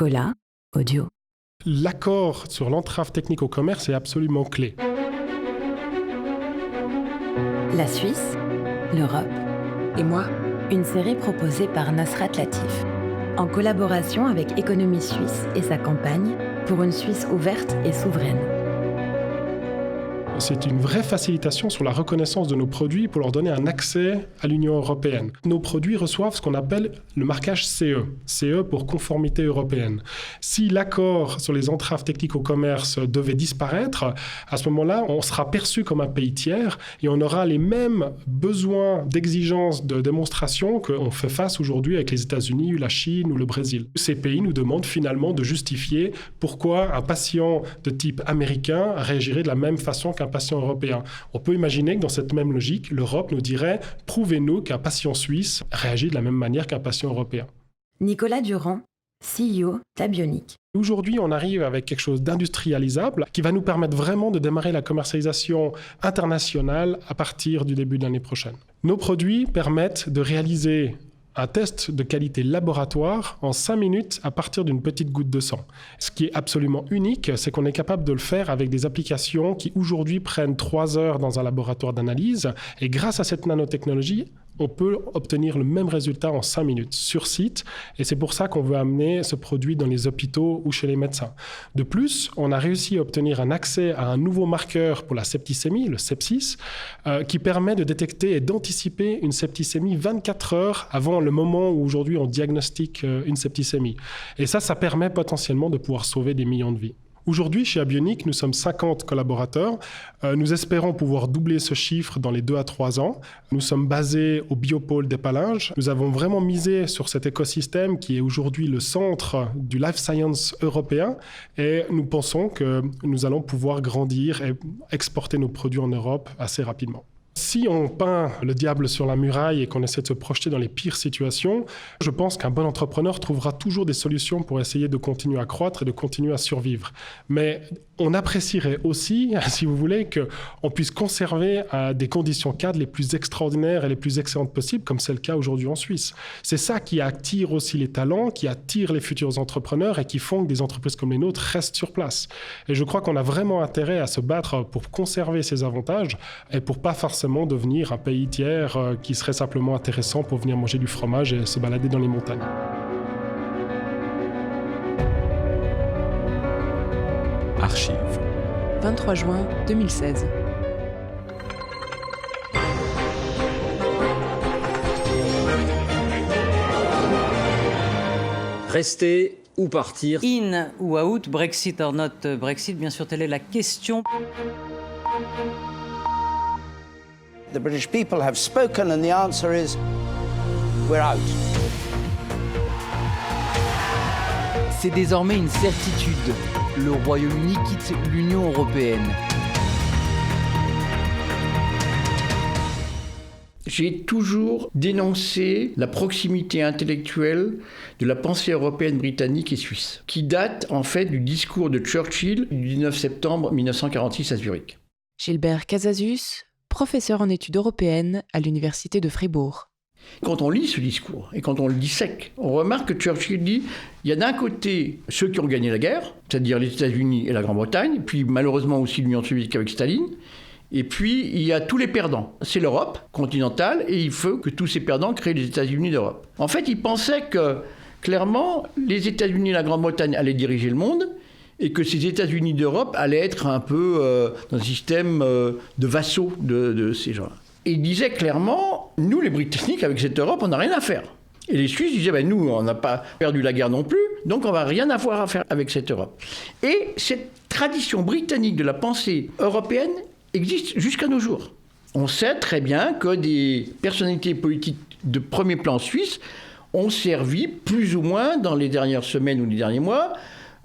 Cola, audio. L'accord sur l'entrave technique au commerce est absolument clé. La Suisse, l'Europe et moi. Une série proposée par Nasrat Latif, en collaboration avec Économie Suisse et sa campagne pour une Suisse ouverte et souveraine. C'est une vraie facilitation sur la reconnaissance de nos produits pour leur donner un accès à l'Union européenne. Nos produits reçoivent ce qu'on appelle le marquage CE. CE pour conformité européenne. Si l'accord sur les entraves techniques au commerce devait disparaître, à ce moment-là, on sera perçu comme un pays tiers et on aura les mêmes besoins d'exigence de démonstration qu'on fait face aujourd'hui avec les États-Unis, la Chine ou le Brésil. Ces pays nous demandent finalement de justifier pourquoi un patient de type américain réagirait de la même façon qu'un patient européen. On peut imaginer que dans cette même logique, l'Europe nous dirait « Prouvez-nous qu'un patient suisse réagit de la même manière qu'un patient européen ». Nicolas Durand, CEO d'Abionic. Aujourd'hui, on arrive avec quelque chose d'industrialisable qui va nous permettre vraiment de démarrer la commercialisation internationale à partir du début de l'année prochaine. Nos produits permettent de réaliser un test de qualité laboratoire en 5 minutes à partir d'une petite goutte de sang. Ce qui est absolument unique, c'est qu'on est capable de le faire avec des applications qui aujourd'hui prennent 3 heures dans un laboratoire d'analyse. Et grâce à cette nanotechnologie, on peut obtenir le même résultat en 5 minutes sur site. Et c'est pour ça qu'on veut amener ce produit dans les hôpitaux ou chez les médecins. De plus, on a réussi à obtenir un accès à un nouveau marqueur pour la septicémie, le sepsis, qui permet de détecter et d'anticiper une septicémie 24 heures avant le moment où aujourd'hui on diagnostique une septicémie. Et ça permet potentiellement de pouvoir sauver des millions de vies. Aujourd'hui, chez Abionic, nous sommes 50 collaborateurs. Nous espérons pouvoir doubler ce chiffre dans les 2 à 3 ans. Nous sommes basés au Biopôle d'Épalinges. Nous avons vraiment misé sur cet écosystème qui est aujourd'hui le centre du life science européen. Et nous pensons que nous allons pouvoir grandir et exporter nos produits en Europe assez rapidement. Si on peint le diable sur la muraille et qu'on essaie de se projeter dans les pires situations, je pense qu'un bon entrepreneur trouvera toujours des solutions pour essayer de continuer à croître et de continuer à survivre. Mais on apprécierait aussi, si vous voulez, qu'on puisse conserver des conditions cadres les plus extraordinaires et les plus excellentes possibles, comme c'est le cas aujourd'hui en Suisse. C'est ça qui attire aussi les talents, qui attire les futurs entrepreneurs et qui font que des entreprises comme les nôtres restent sur place. Et je crois qu'on a vraiment intérêt à se battre pour conserver ces avantages et pour pas forcément devenir un pays tiers qui serait simplement intéressant pour venir manger du fromage et se balader dans les montagnes. Archives. 23 juin 2016. Rester ou partir. In ou out, Brexit or not Brexit, bien sûr, telle est la question. The British people have spoken and the answer is we're out. C'est désormais une certitude. Le Royaume-Uni quitte l'Union européenne. J'ai toujours dénoncé la proximité intellectuelle de la pensée européenne, britannique et suisse, qui date en fait du discours de Churchill du 19 septembre 1946 à Zurich. Gilbert Casasus, professeur en études européennes à l'université de Fribourg. Quand on lit ce discours et quand on le dissèque, on remarque que Churchill dit il y a d'un côté ceux qui ont gagné la guerre, c'est-à-dire les États-Unis et la Grande-Bretagne, puis malheureusement aussi l'Union soviétique avec Staline, et puis il y a tous les perdants. C'est l'Europe continentale et il faut que tous ces perdants créent les États-Unis d'Europe. En fait, il pensait que clairement les États-Unis et la Grande-Bretagne allaient diriger le monde et que ces États-Unis d'Europe allaient être un peu dans un système de vassaux de ces gens-là. Et il disait clairement, nous les Britanniques, avec cette Europe, on n'a rien à faire. Et les Suisses disaient, nous, on n'a pas perdu la guerre non plus, donc on va rien avoir à faire avec cette Europe. Et cette tradition britannique de la pensée européenne existe jusqu'à nos jours. On sait très bien que des personnalités politiques de premier plan suisse ont servi plus ou moins, dans les dernières semaines ou les derniers mois,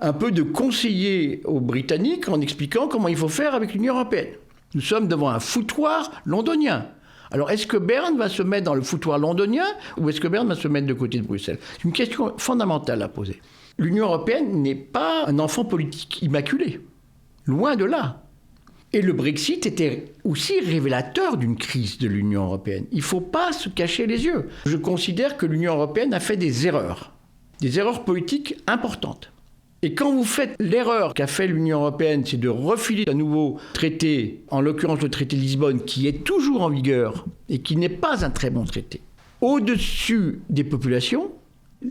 un peu de conseiller aux Britanniques en expliquant comment il faut faire avec l'Union européenne. Nous sommes devant un foutoir londonien. Alors, est-ce que Berne va se mettre dans le foutoir londonien ou est-ce que Berne va se mettre de côté de Bruxelles ? C'est une question fondamentale à poser. L'Union européenne n'est pas un enfant politique immaculé. Loin de là. Et le Brexit était aussi révélateur d'une crise de l'Union européenne. Il ne faut pas se cacher les yeux. Je considère que l'Union européenne a fait des erreurs. des erreurs politiques importantes. Et quand vous faites l'erreur qu'a fait l'Union européenne, c'est de refiler un nouveau traité, en l'occurrence le traité de Lisbonne, qui est toujours en vigueur et qui n'est pas un très bon traité, au-dessus des populations,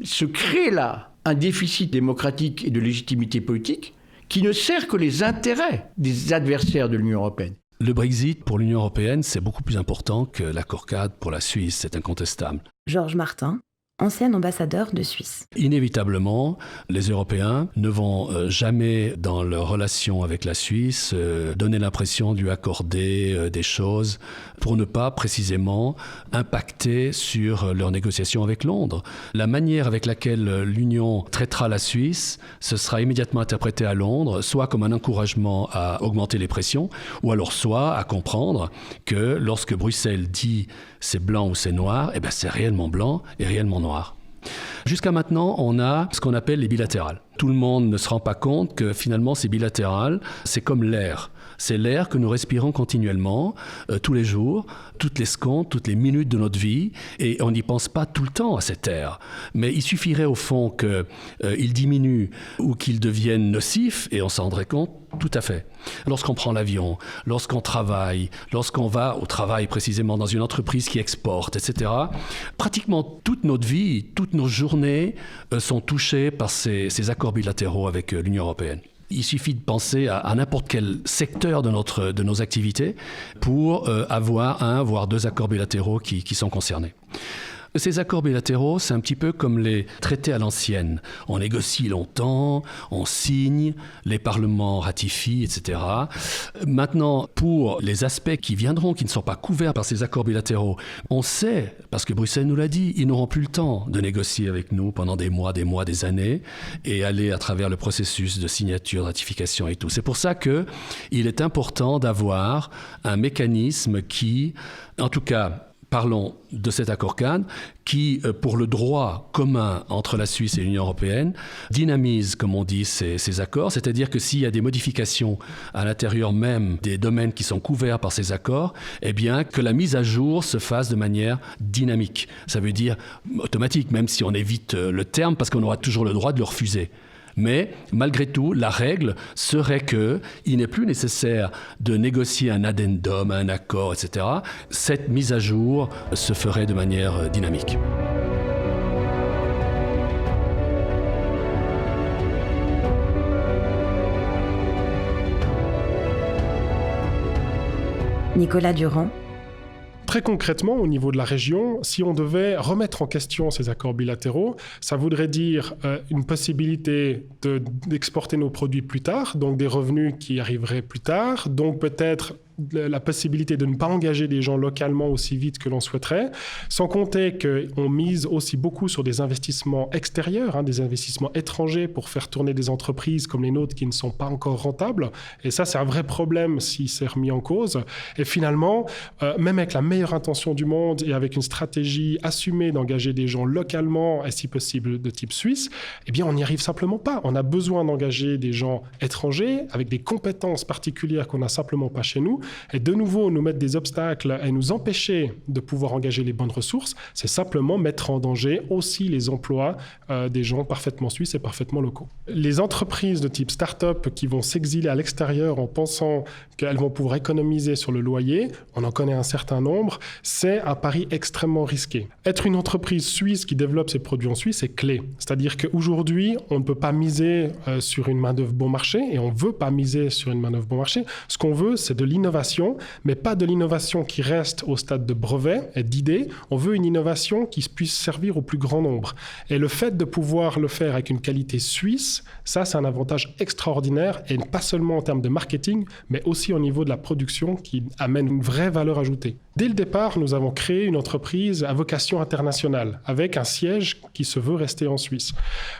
se crée là un déficit démocratique et de légitimité politique qui ne sert que les intérêts des adversaires de l'Union européenne. Le Brexit pour l'Union européenne, c'est beaucoup plus important que l'accord-cadre pour la Suisse, c'est incontestable. Georges Martin, ancien ambassadeur de Suisse. Inévitablement, les Européens ne vont jamais, dans leur relation avec la Suisse, donner l'impression de lui accorder des choses pour ne pas précisément impacter sur leurs négociations avec Londres. La manière avec laquelle l'Union traitera la Suisse, ce sera immédiatement interprété à Londres, soit comme un encouragement à augmenter les pressions, ou alors soit à comprendre que lorsque Bruxelles dit c'est blanc ou c'est noir, eh ben c'est réellement blanc et réellement noir. Jusqu'à maintenant, on a ce qu'on appelle les bilatérales. Tout le monde ne se rend pas compte que finalement ces bilatérales, c'est comme l'air. C'est l'air que nous respirons continuellement, tous les jours, toutes les secondes, toutes les minutes de notre vie, et on n'y pense pas tout le temps à cet air. Mais il suffirait au fond qu'il diminue ou qu'il devienne nocif, et on s'en rendrait compte tout à fait. Lorsqu'on prend l'avion, lorsqu'on travaille, lorsqu'on va au travail précisément dans une entreprise qui exporte, etc., pratiquement toute notre vie, toutes nos journées sont touchées par ces accords bilatéraux avec l'Union européenne. Il suffit de penser à n'importe quel secteur de nos activités pour avoir un, voire deux accords bilatéraux qui sont concernés. Ces accords bilatéraux, c'est un petit peu comme les traités à l'ancienne. On négocie longtemps, on signe, les parlements ratifient, etc. Maintenant, pour les aspects qui viendront, qui ne sont pas couverts par ces accords bilatéraux, on sait, parce que Bruxelles nous l'a dit, ils n'auront plus le temps de négocier avec nous pendant des mois, des années, et aller à travers le processus de signature, de ratification et tout. C'est pour ça qu'il est important d'avoir un mécanisme qui, en tout cas, parlons de cet accord-cadre qui, pour le droit commun entre la Suisse et l'Union européenne, dynamise, comme on dit, ces accords. C'est-à-dire que s'il y a des modifications à l'intérieur même des domaines qui sont couverts par ces accords, eh bien, que la mise à jour se fasse de manière dynamique. Ça veut dire automatique, même si on évite le terme, parce qu'on aura toujours le droit de le refuser. Mais malgré tout, la règle serait qu'il n'est plus nécessaire de négocier un addendum, un accord, etc. Cette mise à jour se ferait de manière dynamique. Nicolas Durand. Très concrètement, au niveau de la région, si on devait remettre en question ces accords bilatéraux, ça voudrait dire une possibilité d'exporter nos produits plus tard, donc des revenus qui arriveraient plus tard, donc peut-être la possibilité de ne pas engager des gens localement aussi vite que l'on souhaiterait, sans compter qu'on mise aussi beaucoup sur des investissements extérieurs, des investissements étrangers pour faire tourner des entreprises comme les nôtres qui ne sont pas encore rentables. Et ça, c'est un vrai problème si c'est remis en cause. Et finalement, même avec la meilleure intention du monde et avec une stratégie assumée d'engager des gens localement et si possible de type suisse, eh bien, on n'y arrive simplement pas. On a besoin d'engager des gens étrangers avec des compétences particulières qu'on n'a simplement pas chez nous. Et de nouveau, nous mettre des obstacles et nous empêcher de pouvoir engager les bonnes ressources, c'est simplement mettre en danger aussi les emplois des gens parfaitement suisses et parfaitement locaux. Les entreprises de type start-up qui vont s'exiler à l'extérieur en pensant qu'elles vont pouvoir économiser sur le loyer, on en connaît un certain nombre, c'est un pari extrêmement risqué. Être une entreprise suisse qui développe ses produits en Suisse est clé. C'est-à-dire qu'aujourd'hui, on ne peut pas miser sur une main-d'œuvre bon marché et on ne veut pas miser sur une main-d'œuvre bon marché. Ce qu'on veut, c'est de l'innovation, mais pas de l'innovation qui reste au stade de brevet et d'idée. On veut une innovation qui puisse servir au plus grand nombre. Et le fait de pouvoir le faire avec une qualité suisse, ça, c'est un avantage extraordinaire, et pas seulement en termes de marketing, mais aussi au niveau de la production qui amène une vraie valeur ajoutée. Dès le départ, nous avons créé une entreprise à vocation internationale, avec un siège qui se veut rester en Suisse.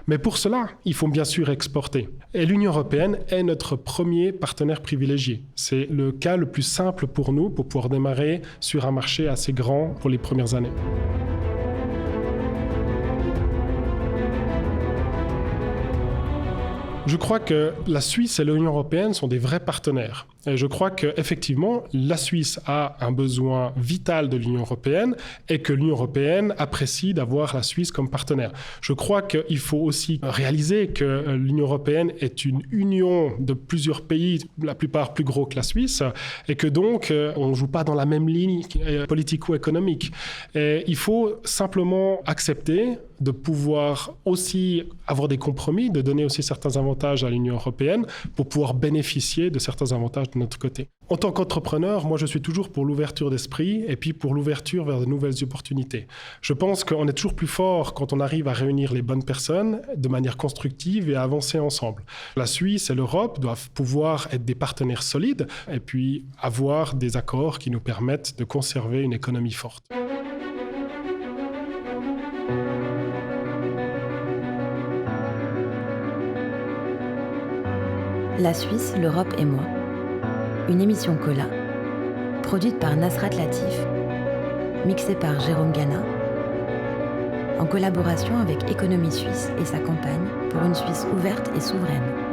Mais pour cela, il faut bien sûr exporter. Et l'Union européenne est notre premier partenaire privilégié. C'est le cas le plus simple pour nous, pour pouvoir démarrer sur un marché assez grand pour les premières années. Je crois que la Suisse et l'Union européenne sont des vrais partenaires. Et je crois qu'effectivement, la Suisse a un besoin vital de l'Union européenne et que l'Union européenne apprécie d'avoir la Suisse comme partenaire. Je crois qu'il faut aussi réaliser que l'Union européenne est une union de plusieurs pays, la plupart plus gros que la Suisse, et que donc on ne joue pas dans la même ligne politico-économique. Et il faut simplement accepter de pouvoir aussi avoir des compromis, de donner aussi certains avantages à l'Union européenne pour pouvoir bénéficier de certains avantages de notre côté. En tant qu'entrepreneur, moi je suis toujours pour l'ouverture d'esprit et puis pour l'ouverture vers de nouvelles opportunités. Je pense qu'on est toujours plus fort quand on arrive à réunir les bonnes personnes de manière constructive et à avancer ensemble. La Suisse et l'Europe doivent pouvoir être des partenaires solides et puis avoir des accords qui nous permettent de conserver une économie forte. La Suisse, l'Europe et moi. Une émission Cola, produite par Nasrat Latif, mixée par Jérôme Gana, en collaboration avec Économie Suisse et sa campagne pour une Suisse ouverte et souveraine.